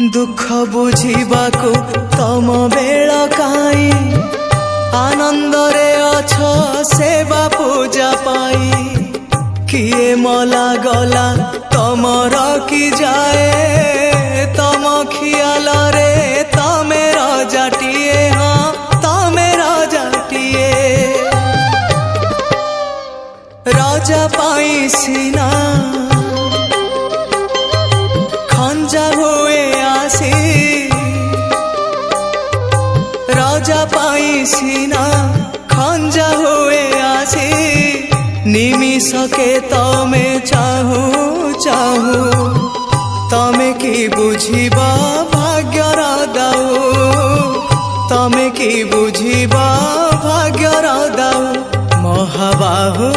दुख बुझिबाकु तम बेल काई आनंद रे अछ सेवा पूजा पाई किए मला गला तम रखी जाए तम खियाल रे तमे रजाटिए हाँ तमे रजाटिए राजा पाई सिना खंजा हुए आसी राजा पाई सिना खंजा हुए आसी निमिषके तमे चाहू चाहू तमे की बुझिबा भाग्यर दाऊ तमे की बुझिबा भाग्यर दाऊ महाबाहू।